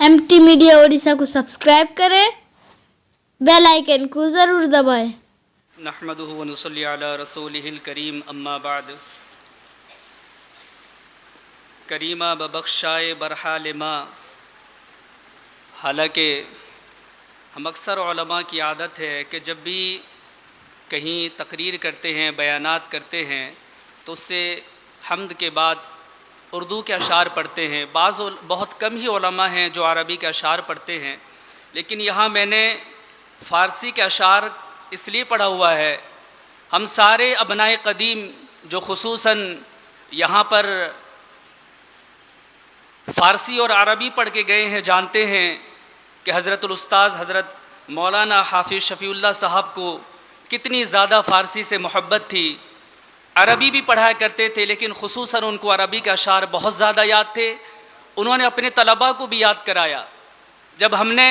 MT media Odisha को subscribe करें, bell icon को ज़रूर दबाएं। नहमदुहु व नुसल्ली अला रसूलिहिल करीम अम्मा बाद। करीमा बबख्शाए बरहाल माँ। हालांकि हम अक्सर उलमा की आदत है कि जब भी कहीं तकरीर करते हैं, बयानात करते हैं, तो उससे हम्द के बाद उर्दू के अशार पढ़ते हैं। बहुत कम ही उलमा हैं जो अरबी के अशार पढ़ते हैं, लेकिन यहाँ मैंने फ़ारसी के अशार इसलिए पढ़ा हुआ है। हम सारे अबनाए क़दीम जो खुसूसन यहाँ पर फ़ारसी और अरबी पढ़ के गए हैं जानते हैं कि हज़रतुल उस्ताद हज़रत मौलाना हाफिज़ शफ़ीउल्लाह साहब को कितनी ज़्यादा फ़ारसी से मोहब्बत थी। अरबी भी पढ़ाया करते थे, लेकिन खुसूसन उनको अरबी के अशार बहुत ज़्यादा याद थे। उन्होंने अपने तलबा को भी याद कराया। जब हमने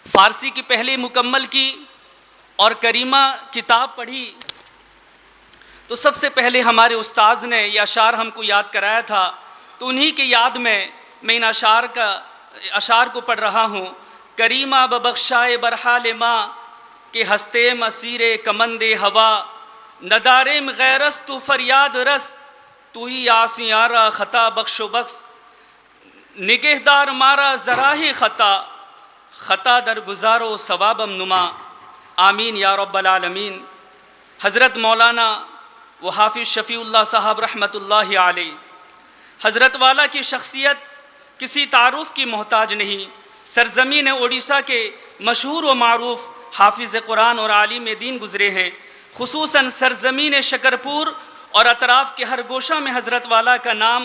फ़ारसी की पहले मुकम्मल की और करीमा किताब पढ़ी, तो सबसे पहले हमारे उस्ताद ने ये अशार हमको याद कराया था। तो उन्हीं की याद में मैं इन अशार को पढ़ रहा हूँ। करीमा बबख्शाए बरहाल माँ के हस्ते मसीरे कमंदे हवा, नदारे में गैरस तू फरियाद रस, तू ही आसियारा ख़ता बख्शो बख्श, निगहदार मारा ज़रा ही ख़ता दर गुजारो सवाबम नुमा, आमीन या रब्बल आलमीन। हज़रत मौलाना व हाफिज़ शफ़ीउल्लाह साहब रहमतुल्लाहि अलैह, हज़रत वाला की शख्सियत किसी तारुफ़ की मोहताज नहीं। सरज़मीन ओडिशा के मशहूर व मारूफ़ हाफिज़ कुरान और आलिम दीन गुज़रे हैं। खुसूसन सरज़मीन शकरपुर और अतराफ़ के हर गोशा में हज़रत वाला का नाम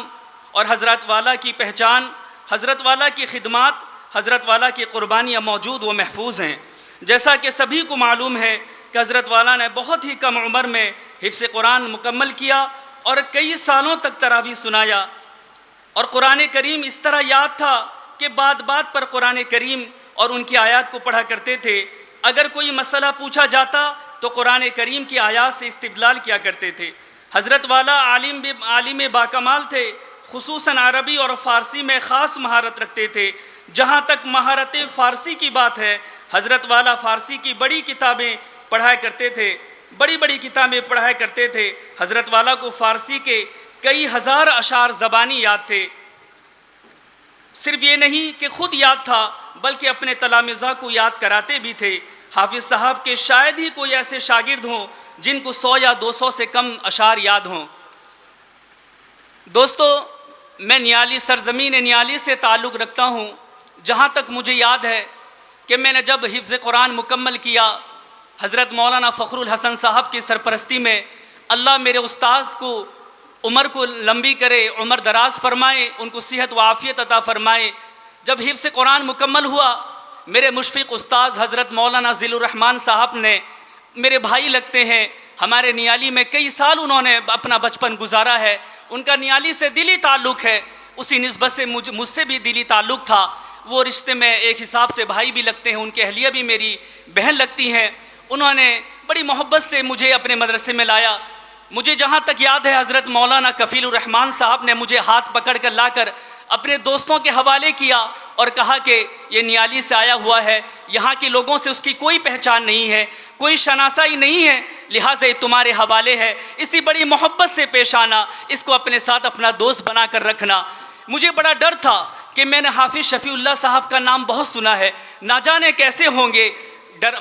और हज़रत वाला की पहचान, हज़रत वाला की खिदमात, हज़रत वाला की क़ुरबानियाँ मौजूद व महफूज हैं। जैसा कि सभी को मालूम है कि हज़रत वाला ने बहुत ही कम उम्र में हिफ्ज़ कुरान मुकम्मल किया और कई सालों तक तरावी सुनाया। और कुरान करीम इस तरह याद था कि बात बात पर कुरान करीम और उनकी आयत को पढ़ा करते थे। अगर कोई मसला पूछा जाता तो कुरान करीम की आयत से इस्तिदलाल किया करते थे। हज़रत वाला आलिम बाकमाल थे। खुसूसन अरबी और फ़ारसी में ख़ास महारत रखते थे। जहाँ तक महारत फ़ारसी की बात है, हज़रत वाला फ़ारसी की बड़ी किताबें पढ़ाया करते थे, बड़ी किताबें पढ़ाया करते थे। हज़रत वाला को फ़ारसी के कई हज़ार अशार ज़बानी याद थे। सिर्फ ये नहीं कि ख़ुद याद था, बल्कि अपने तलामिज़ा को याद कराते भी थे। हाफिज़ साहब के शायद ही कोई ऐसे शागिर्द हों जिनको 100 या 200 से कम अशार याद हों। दोस्तों, मैं नियाली सरज़मीन नियाली से ताल्लुक़ रखता हूँ। जहाँ तक मुझे याद है कि मैंने जब हिफ्ज़ कुरान मुकम्मल किया, हज़रत मौलाना फ़खरुल हसन साहब की सरपरस्ती में, अल्लाह मेरे उस्ताद को उम्र को लंबी करे, उम्र दराज फ़रमाए, उनको सेहत व आफ़ियत अता फ़रमाए। जब हिफ्ज़ कुरान मुकम्मल हुआ, मेरे मुशफ़िक़ उस्ताद हज़रत मौलाना ज़िल्लुर रहमान साहब ने, मेरे भाई लगते हैं, हमारे नियाली में कई साल उन्होंने अपना बचपन गुजारा है। उनका नियाली से दिली ताल्लुक़ है। उसी निस्बत से मुझसे भी दिली ताल्लुक़ था। वो रिश्ते में एक हिसाब से भाई भी लगते हैं। उनकी अहलिया भी मेरी बहन लगती हैं। उन्होंने बड़ी मोहब्बत से मुझे अपने मदरसे में लाया। मुझे जहाँ तक याद है, हज़रत मौलाना कफ़ीलुर रहमान साहब ने मुझे हाथ पकड़ कर लाकर अपने दोस्तों के हवाले किया और कहा कि ये नियाली से आया हुआ है, यहाँ के लोगों से उसकी कोई पहचान नहीं है, कोई शनासाई नहीं है, लिहाजा ये तुम्हारे हवाले है। इसी बड़ी मोहब्बत से पेश आना, इसको अपने साथ अपना दोस्त बना कर रखना। मुझे बड़ा डर था कि मैंने हाफिज़ शफ़ीउल्लाह साहब का नाम बहुत सुना है, ना जाने कैसे होंगे,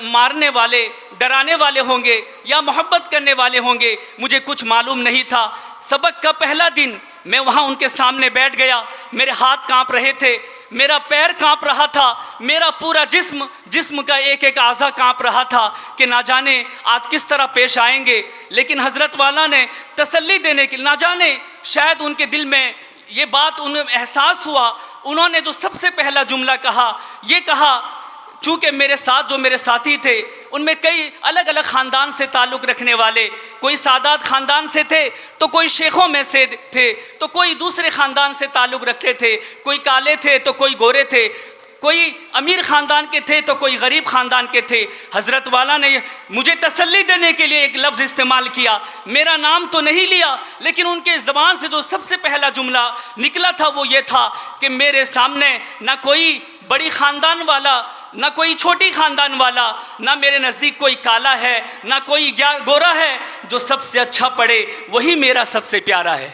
मारने वाले, डराने वाले होंगे या मोहब्बत करने वाले होंगे, मुझे कुछ मालूम नहीं था। सबक का पहला दिन मैं वहाँ उनके सामने बैठ गया। मेरे हाथ कांप रहे थे, मेरा पैर कांप रहा था, मेरा पूरा जिस्म का एक एक आज़ा कांप रहा था कि ना जाने आज किस तरह पेश आएंगे। लेकिन हज़रत वाला ने तसल्ली देने के, ना जाने शायद उनके दिल में ये बात उन्हें एहसास हुआ। उन्होंने जो सबसे पहला जुमला कहा, ये कहा, चूँकि मेरे साथ जो मेरे साथी थे उनमें कई अलग अलग ख़ानदान से ताल्लुक़ रखने वाले, कोई सादात ख़ानदान से थे तो कोई शेखों में से थे, तो कोई दूसरे ख़ानदान से ताल्लुक़ रखते थे, कोई काले थे तो कोई गोरे थे, کوئی امیر خاندان کے تھے تو کوئی غریب خاندان کے تھے۔ حضرت والا نے مجھے تسلی دینے کے لیے ایک لفظ استعمال کیا، میرا نام تو نہیں لیا، لیکن ان کے زبان سے جو سب سے پہلا جملہ نکلا تھا وہ یہ تھا کہ میرے سامنے نہ کوئی بڑی خاندان والا، نہ کوئی چھوٹی خاندان والا، نہ میرے نزدیک کوئی کالا ہے، نہ کوئی گورا ہے، جو سب سے اچھا پڑھے وہی میرا سب سے پیارا ہے۔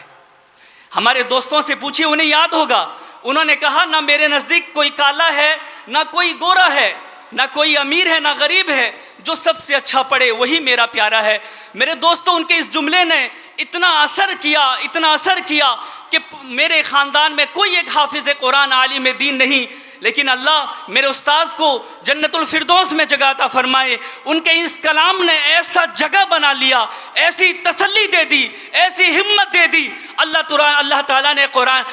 ہمارے دوستوں سے پوچھیے، انہیں یاد ہوگا، انہوں نے کہا نہ میرے نزدیک کوئی کالا ہے، نہ کوئی گورا ہے، نہ کوئی امیر ہے، نہ غریب ہے، جو سب سے اچھا پڑھے وہی میرا پیارا ہے۔ میرے دوستوں، ان کے اس جملے نے اتنا اثر کیا کہ میرے خاندان میں کوئی ایک حافظ قرآن عالم دین نہیں، لیکن اللہ میرے استاذ کو جنت الفردوس میں جگہ عطا فرمائے۔ ان کے اس کلام نے ایسا جگہ بنا لیا، ایسی تسلی دے دی، ایسی ہمت دے دی، اللہ تعالیٰ نے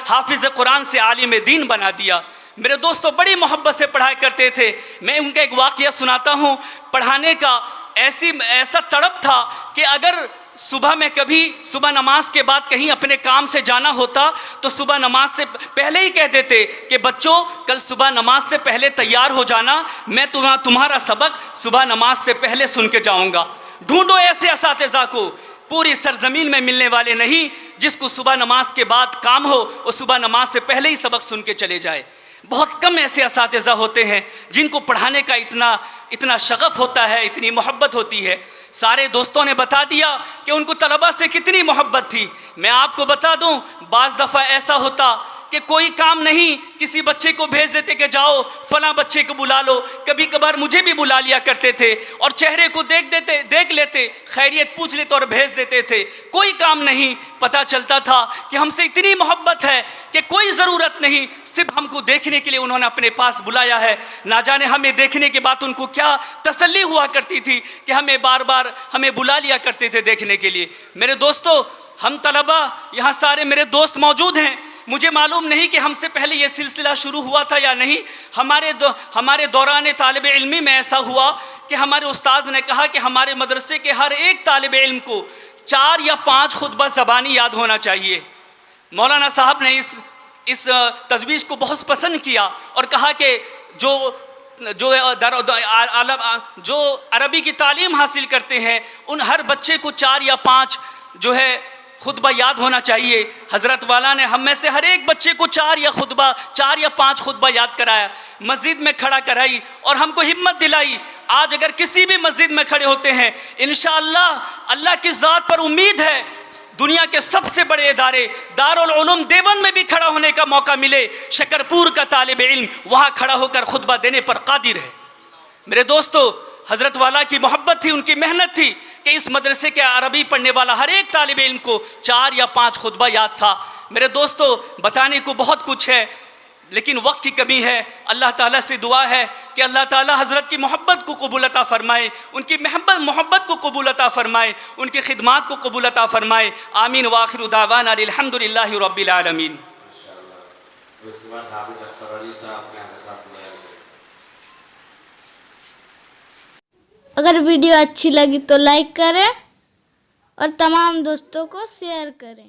حافظ قرآن سے عالم دین بنا دیا۔ میرے دوستوں، بڑی محبت سے پڑھایا کرتے تھے۔ میں ان کا ایک واقعہ سناتا ہوں۔ پڑھانے کا ایسا تڑپ تھا کہ اگر صبح نماز کے بعد کہیں اپنے کام سے جانا ہوتا تو صبح نماز سے پہلے ہی کہہ دیتے کہ بچوں کل صبح نماز سے پہلے تیار ہو جانا، میں تمہارا سبق صبح نماز سے پہلے سن کے جاؤں گا۔ ڈھونڈو ایسے اساتذہ کو، پوری سرزمین میں ملنے والے نہیں جس کو صبح نماز کے بعد کام ہو وہ صبح نماز سے پہلے ہی سبق سن کے چلے جائے۔ بہت کم ایسے اساتذہ ہوتے ہیں جن کو پڑھانے کا اتنا شغف ہوتا ہے، اتنی محبت ہوتی ہے۔ سارے دوستوں نے بتا دیا کہ ان کو طلبہ سے کتنی محبت تھی۔ میں آپ کو بتا دوں، بعض دفعہ ایسا ہوتا کہ کوئی کام نہیں، کسی بچے کو بھیج دیتے کہ جاؤ فلاں بچے کو بلا لو۔ کبھی کبھار مجھے بھی بلا لیا کرتے تھے اور چہرے کو دیکھ لیتے، خیریت پوچھ لیتے اور بھیج دیتے تھے۔ کوئی کام نہیں، پتہ چلتا تھا کہ ہم سے اتنی محبت ہے کہ کوئی ضرورت نہیں، صرف ہم کو دیکھنے کے لیے انہوں نے اپنے پاس بلایا ہے۔ نہ جانے ہمیں دیکھنے کے بعد ان کو کیا تسلی ہوا کرتی تھی کہ ہمیں بار بار ہمیں بلا لیا کرتے تھے دیکھنے کے لیے۔ میرے دوستو، ہم طلبہ یہاں سارے میرے دوست موجود ہیں۔ مجھے معلوم نہیں کہ ہم سے پہلے یہ سلسلہ شروع ہوا تھا یا نہیں۔ ہمارے دوران طالب علمی میں ایسا ہوا کہ ہمارے استاذ نے کہا کہ ہمارے مدرسے کے ہر ایک طالب علم کو 4 یا 5 خطبہ زبانی یاد ہونا چاہیے۔ مولانا صاحب نے اس تجویز کو بہت پسند کیا اور کہا کہ جو عربی کی تعلیم حاصل کرتے ہیں ان ہر بچے کو 4 یا 5 خطبہ یاد ہونا چاہیے۔ حضرت والا نے ہم میں سے ہر ایک بچے کو 4 یا 5 خطبہ یاد کرایا، مسجد میں کھڑا کرائی اور ہم کو ہمت دلائی۔ آج اگر کسی بھی مسجد میں کھڑے ہوتے ہیں، انشاءاللہ اللہ کی ذات پر امید ہے دنیا کے سب سے بڑے ادارے دارالعلوم دیوبند میں بھی کھڑا ہونے کا موقع ملے، شکرپور کا طالب علم وہاں کھڑا ہو کر خطبہ دینے پر قادر ہے۔ میرے دوستو، حضرت والا کی محبت تھی، ان کی محنت تھی کہ اس مدرسے کے عربی پڑھنے والا ہر ایک طالب علم کو 4 یا 5 خطبہ یاد تھا۔ میرے دوستو، بتانے کو بہت کچھ ہے لیکن وقت کی کمی ہے۔ اللہ تعالیٰ سے دعا ہے کہ اللہ تعالیٰ حضرت کی محبت کو قبول عطا فرمائے، ان کی محبت کو قبول عطا فرمائے، ان کی خدمات کو قبول عطا فرمائے۔ آمین وآخر دعوانا الحمدللہ رب العالمین۔ اس کے بعد حافظ اختر علی صاحب اپنے حضرات کو بیان کریں۔ اگر ویڈیو اچھی لگی تو لائک کریں اور تمام دوستوں کو شیئر کریں۔